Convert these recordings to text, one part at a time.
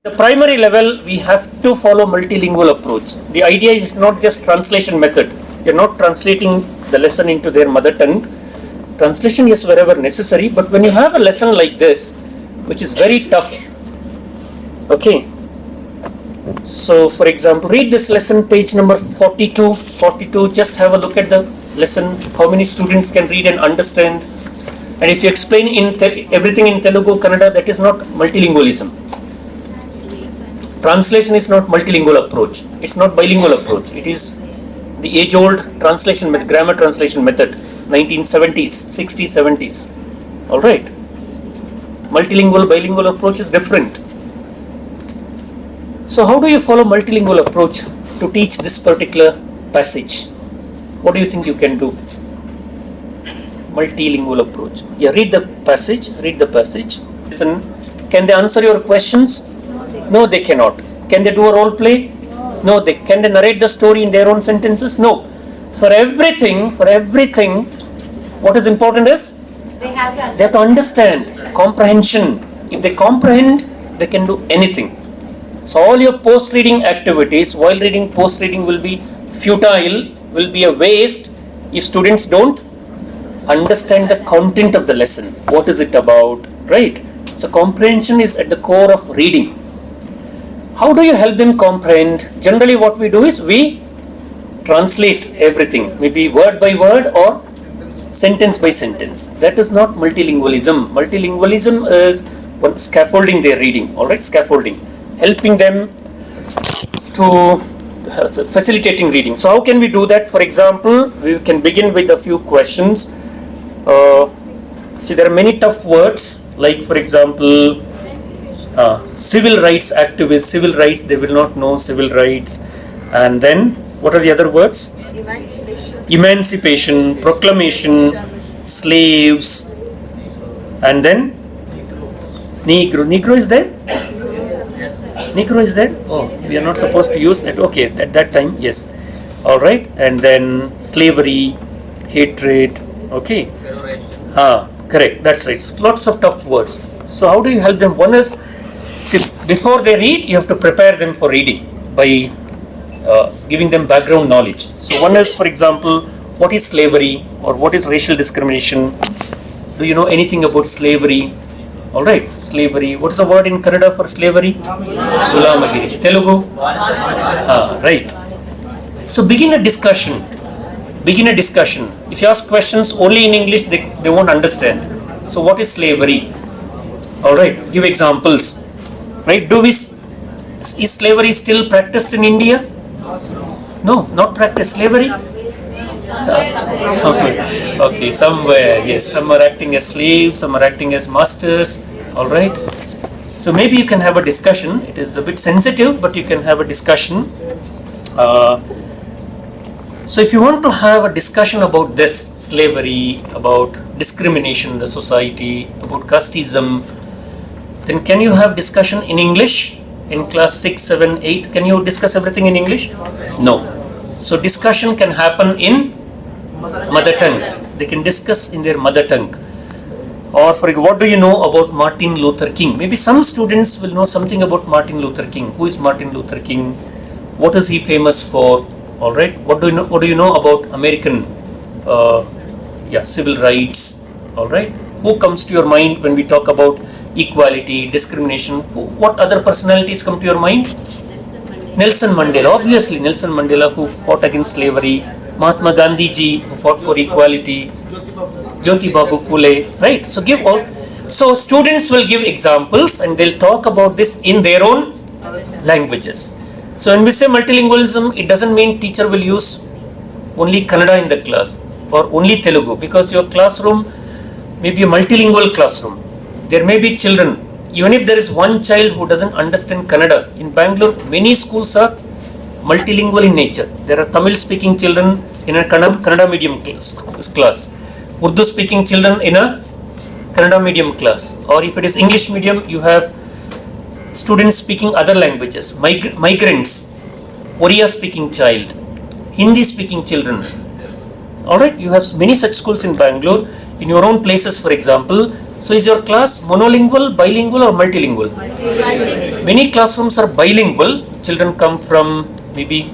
The primary level, we have to follow multilingual approach. The idea is not just translation method. You're not translating the lesson into their mother tongue. Translation is wherever necessary, but when you have a lesson like this, which is very tough, okay. So for example, read this lesson, page number 42, just have a look at the lesson, how many students can read and understand. And if you explain everything in Telugu, Kannada, that is not multilingualism. Translation is not multilingual approach. It's not bilingual approach. It is the age-old translation method, grammar translation method, 1970s, 60s, 70s. All right. Multilingual, bilingual approach is different. So how do you follow multilingual approach to teach this particular passage? What do you think you can do? Multilingual approach. Yeah, read the passage. Listen. Can they answer your questions? No, they cannot. Can they do a role play? No, can they narrate the story in their own sentences? No. For everything, what is important is they have to understand, comprehension. If they comprehend, they can do anything. So all your post-reading activities, while reading, post-reading will be futile, will be a waste if students don't understand the content of the lesson. What is it about, right? So comprehension is at the core of reading. How do you help them comprehend? Generally what we do is we translate everything, maybe word by word or sentence by sentence. That is not multilingualism. Multilingualism is scaffolding their reading, alright, scaffolding. Helping them to facilitating reading. So how can we do that? For example, we can begin with a few questions. See, there are many tough words, like for example, civil rights activists, civil rights, they will not know civil rights. And then, what are the other words? Emancipation, proclamation, slaves, and then Negro is there? Negro is there? Oh, we are not supposed to use that. Okay, at that time, yes. Alright, and then slavery, hatred, okay. Correct, that's right. Lots of tough words. So how do you help them? One is, see, before they read, you have to prepare them for reading by giving them background knowledge. So one is, for example, what is slavery or what is racial discrimination? Do you know anything about slavery? Alright, slavery. What is the word in Kannada for slavery? Gulamagiri. Telugu? Right. So begin a discussion. If you ask questions only in English, they won't understand. So what is slavery? Alright, give examples. Right? Is slavery still practiced in India? No, not practiced. Slavery? Okay, somewhere, yes. Some are acting as slaves, some are acting as masters. Alright? So maybe you can have a discussion. It is a bit sensitive, but you can have a discussion. So if you want to have a discussion about this, slavery, about discrimination in the society, about casteism, then can you have discussion in English? In class 6, 7, 8, can you discuss everything in English? No. So discussion can happen in mother tongue. They can discuss in their mother tongue. Or for example, what do you know about Martin Luther King? Maybe some students will know something about Martin Luther King. Who is Martin Luther King? What is he famous for? All right. What do you know about American civil rights? All right. Who comes to your mind when we talk about equality, discrimination? What other personalities come to your mind? Nelson Mandela. Obviously, Nelson Mandela, who fought against slavery. Mahatma Gandhi ji, who fought for equality. Jyoti Babu Phule. Right. So students will give examples and they'll talk about this in their own languages. So when we say multilingualism, it doesn't mean teacher will use only Kannada in the class or only Telugu, because your classroom may be a multilingual classroom. There may be children, even if there is one child who doesn't understand Kannada. In Bangalore, many schools are multilingual in nature. There are Tamil speaking children in a Kannada medium class, Urdu speaking children in a Kannada medium class, or if it is English medium, you have students speaking other languages, migrants, Oriya speaking child, Hindi speaking children. Alright, you have many such schools in Bangalore. In your own places, for example, So is your class monolingual, bilingual or multilingual? Many classrooms are bilingual. Children come from maybe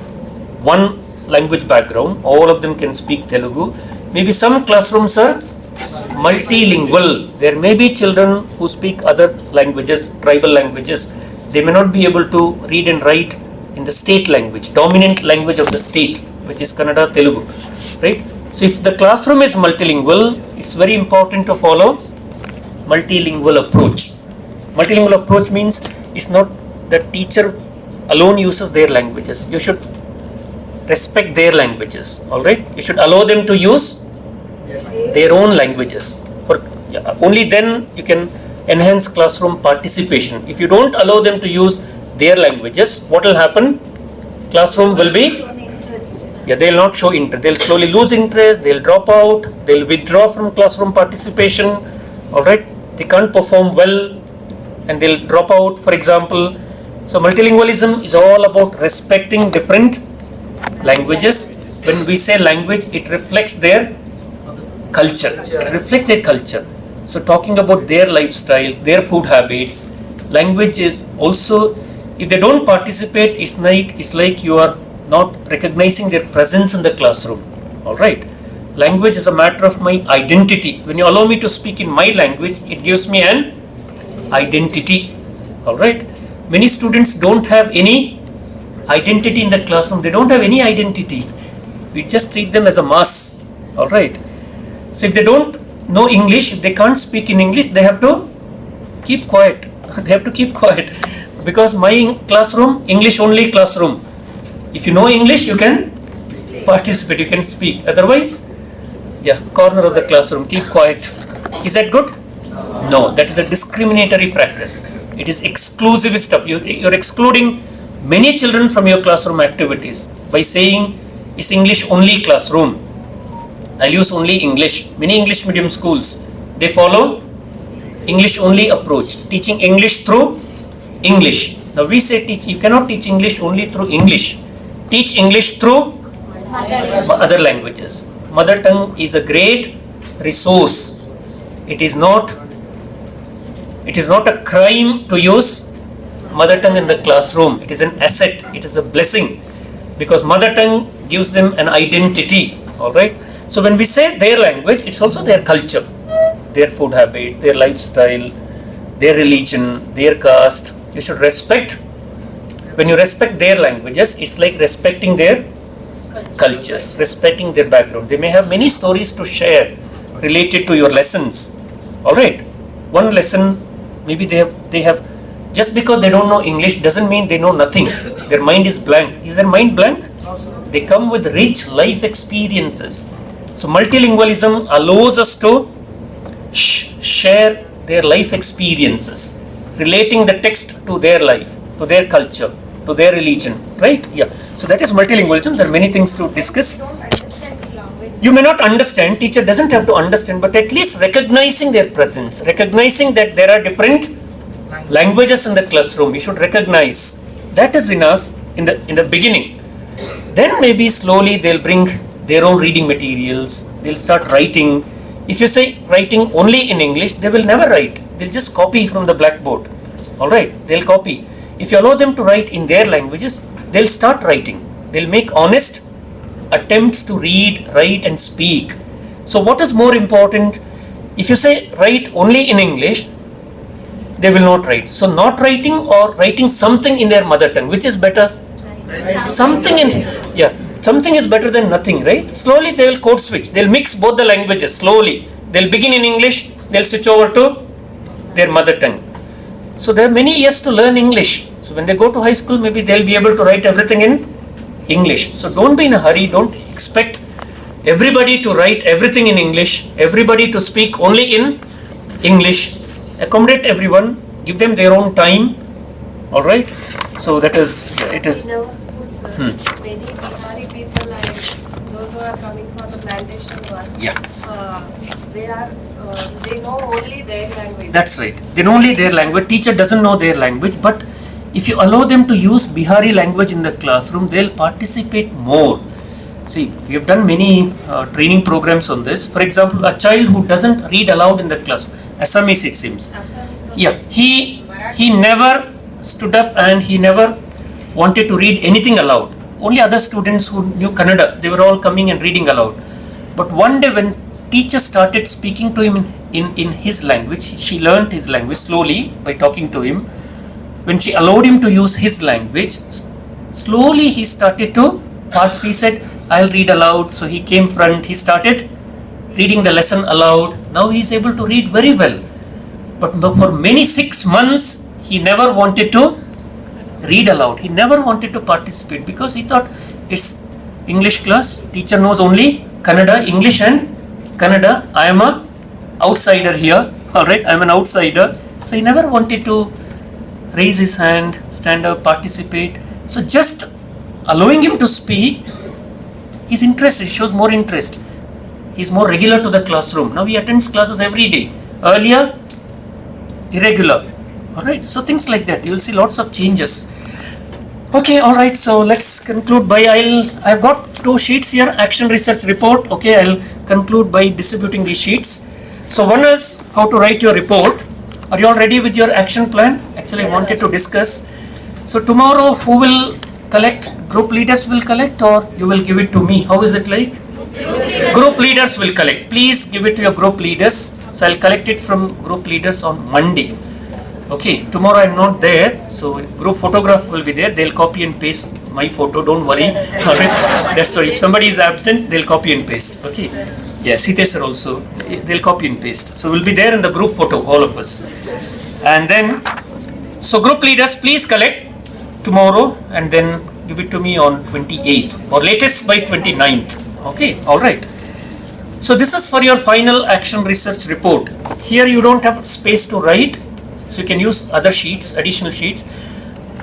one language background. All of them can speak Telugu. Maybe some classrooms are multilingual. There may be children who speak other languages, tribal languages. They may not be able to read and write in the state language, dominant language of the state, which is Kannada, Telugu, right? So if the classroom is multilingual, it's very important to follow multilingual approach. Multilingual approach means it's not that teacher alone uses their languages. You should respect their languages, all right? You should allow them to use their own languages. Only then you can enhance classroom participation. If you don't allow them to use their languages, what will happen? Classroom will be, they'll not show interest. They'll slowly lose interest. They'll drop out. They'll withdraw from classroom participation. All right, they can't perform well, and they'll drop out. For example, so multilingualism is all about respecting different languages. When we say language, it reflects their culture. It reflects their culture. So talking about their lifestyles, their food habits, language is also, if they don't participate, it's like you are not recognizing their presence in the classroom. All right. Language is a matter of my identity. When you allow me to speak in my language, it gives me an identity. All right. Many students don't have any identity in the classroom. They don't have any identity. We just treat them as a mass. All right. So if they don't know English, if they can't speak in English, they have to keep quiet. They have to keep quiet, because my classroom, English only classroom. If you know English, you can participate, you can speak. Otherwise, corner of the classroom, keep quiet. Is that good? No, that is a discriminatory practice. It is exclusive stuff. You're excluding many children from your classroom activities by saying it's English only classroom. I'll use only English. Many English medium schools, they follow English only approach, teaching English through English. Now we say you cannot teach English only through English. Teach English through other languages. Mother tongue is a great resource. It is not a crime to use mother tongue in the classroom. It is an asset. It is a blessing, because mother tongue gives them an identity. All right. So when we say their language, it's also their culture, their food habits, their lifestyle, their religion, their caste. You should respect. When you respect their languages, it's like respecting their cultures, respecting their background. They may have many stories to share related to your lessons. All right. One lesson, maybe they have just because they don't know English doesn't mean they know nothing. Their mind is blank. Is their mind blank? They come with rich life experiences. So multilingualism allows us to share their life experiences, relating the text to their life, to their culture, to their religion, right? So that is multilingualism. There are many things to discuss. You may not understand, teacher doesn't have to understand, but at least recognizing their presence, recognizing that there are different languages in the classroom, you should recognize. That is enough in the beginning. Then maybe slowly they'll bring their own reading materials, they'll start writing. If you say writing only in English, they will never write. They'll just copy from the blackboard. All right, they'll copy. If you allow them to write in their languages, they'll start writing. They'll make honest attempts to read, write and speak. So what is more important? If you say write only in English, they will not write. So not writing or writing something in their mother tongue, which is better? Something is better than nothing, right? Slowly they will code switch. They'll mix both the languages slowly. They'll begin in English, they'll switch over to their mother tongue. So there are many years to learn English. So when they go to high school, maybe they'll be able to write everything in English. So don't be in a hurry. Don't expect everybody to write everything in English, everybody to speak only in English. Accommodate everyone, give them their own time. All right. So that is it is. In our schools, many Bihari people and those who are coming for the plantation work, they know only their language. That's right. They know only their language. Teacher doesn't know their language, but if you allow them to use Bihari language in the classroom, they'll participate more. See, we have done many training programs on this. For example, a child who doesn't read aloud in the class, Assamese it seems. Assamese also. Yeah, he never stood up and he never wanted to read anything aloud. Only other students who knew Kannada, they were all coming and reading aloud. But one day when teacher started speaking to him in his language, she learnt his language slowly by talking to him. When she allowed him to use his language, slowly he started to participate. He said, I'll read aloud. So he came front, he started reading the lesson aloud. Now he is able to read very well. But for many 6 months, he never wanted to read aloud. He never wanted to participate because he thought it's English class, teacher knows only Kannada, English and Kannada. I am a outsider here. Alright, I am an outsider. So he never wanted to raise his hand, stand up, participate. So just allowing him to speak, he's interested, shows more interest. He's more regular to the classroom. Now he attends classes every day. Earlier, irregular. Alright, so things like that. You will see lots of changes. Okay, alright, so let's conclude by, I've got 2 sheets here, action research report. Okay, I'll conclude by distributing these sheets. So one is how to write your report. Are you all ready with your action plan? Actually, I wanted to discuss. So tomorrow, who will collect? Group leaders will collect or you will give it to me? How is it like? Group leaders will collect. Please give it to your group leaders. So I'll collect it from group leaders on Monday. Okay, tomorrow I'm not there, so group photograph will be there. They'll copy and paste my photo, don't worry. Alright, that's why if somebody is absent, they'll copy and paste. Okay, yes, Hitesh sir also, they'll copy and paste. So we'll be there in the group photo, all of us. And then, so group leaders, please collect tomorrow and then give it to me on 28th or latest by 29th. Okay, alright. So this is for your final action research report. Here you don't have space to write. So you can use other sheets, additional sheets,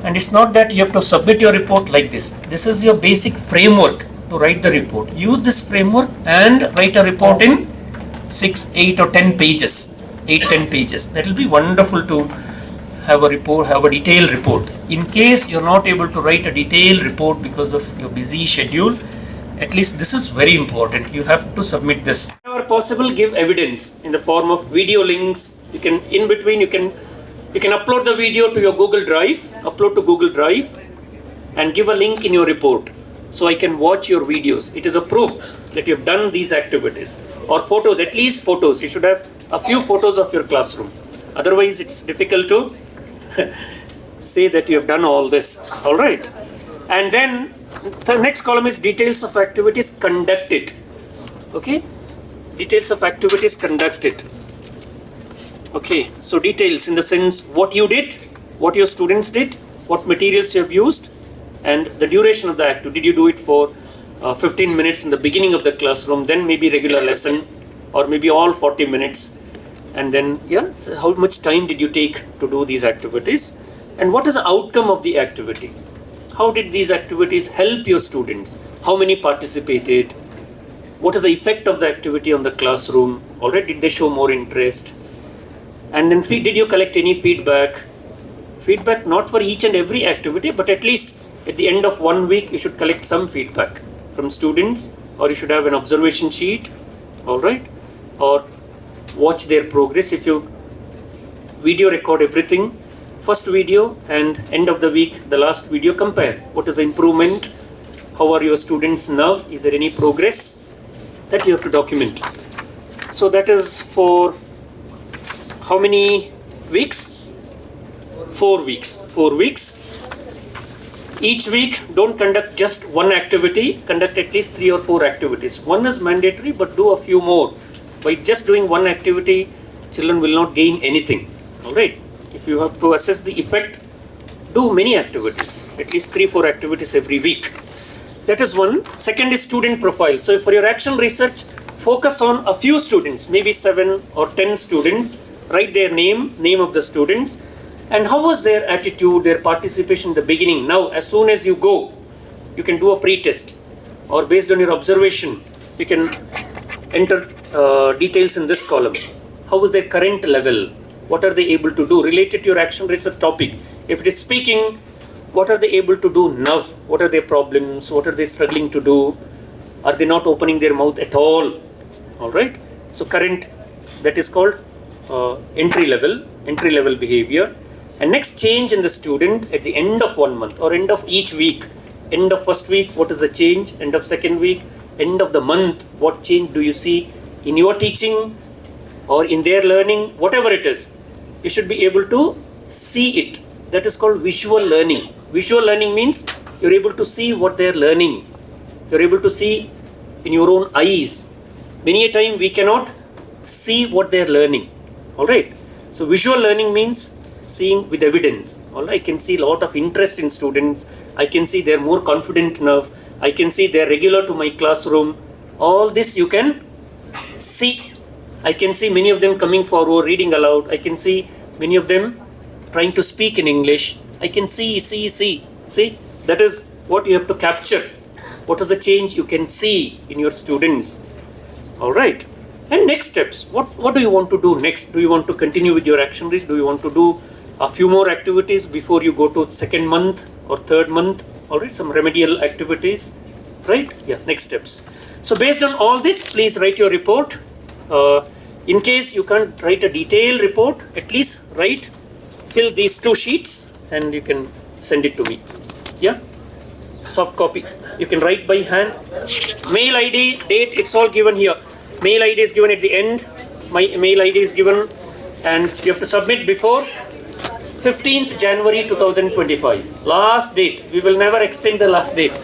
and it's not that you have to submit your report like this. This is your basic framework to write the report. Use this framework and write a report in 6, 8 or 10 pages. 8-10 pages. That will be wonderful to have a report, have a detailed report. In case you're not able to write a detailed report because of your busy schedule, at least this is very important. You have to submit this. Whenever possible, give evidence in the form of video links. You can, in between, you can upload the video to your Google Drive, and give a link in your report so I can watch your videos. It is a proof that you have done these activities. Or photos, at least photos. You should have a few photos of your classroom. Otherwise, it's difficult to say that you have done all this. Alright. And then the next column is details of activities conducted. Okay? Details of activities conducted. Okay, so details in the sense what you did, what your students did, what materials you have used, and the duration of the activity. Did you do it for 15 minutes in the beginning of the classroom, then maybe regular lesson, or maybe all 40 minutes, and then so how much time did you take to do these activities, and what is the outcome of the activity? How did these activities help your students? How many participated? What is the effect of the activity on the classroom? Already, did they show more interest? And then did you collect any feedback? Feedback not for each and every activity, but at least at the end of 1 week, you should collect some feedback from students, or you should have an observation sheet, alright? Or watch their progress. If you video record everything, first video and end of the week, the last video, compare. What is the improvement? How are your students now? Is there any progress? That you have to document. So that is for how many weeks? 4 weeks. 4 weeks. Each week, don't conduct just one activity, conduct at least 3 or 4 activities. One is mandatory, but do a few more. By just doing one activity, children will not gain anything. Alright, if you have to assess the effect, do many activities, at least 3-4 activities every week. That is one. Second is student profile. So for your action research, focus on a few students, maybe 7 or 10 students. Write their name of the students, and how was their attitude, their participation in the beginning. Now, as soon as you go, you can do a pre-test, or based on your observation, you can enter details in this column. How was their current level? What are they able to do related to your action research topic? If it is speaking, what are they able to do now? What are their problems? What are they struggling to do? Are they not opening their mouth at all? Alright, so current, that is called entry level behavior. And next, change in the student at the end of 1 month or end of each week. End of first week, what is the change? End of second week, end of the month, what change do you see in your teaching or in their learning, whatever it is. You should be able to see it. That is called visual learning. Visual learning means you're able to see what they're learning. You're able to see in your own eyes. Many a time we cannot see what they're learning. Alright. So visual learning means seeing with evidence. Alright. I can see a lot of interest in students. I can see they're more confident enough. I can see they're regular to my classroom. All this you can see. I can see many of them coming forward, reading aloud. I can see many of them trying to speak in English. I can see. See, that is what you have to capture. What is the change you can see in your students? All right. And next steps. What do you want to do next? Do you want to continue with your action read? Do you want to do a few more activities before you go to second month or third month? All right. Some remedial activities. Right? Yeah. Next steps. So based on all this, please write your report. In case you can't write a detailed report, at least fill these 2 sheets and you can send it to me. Yeah, soft copy. You can write by hand. Mail ID, date, it's all given here. Mail ID is given at the end. My mail ID is given and you have to submit before 15th January 2025. Last date. We will never extend the last date.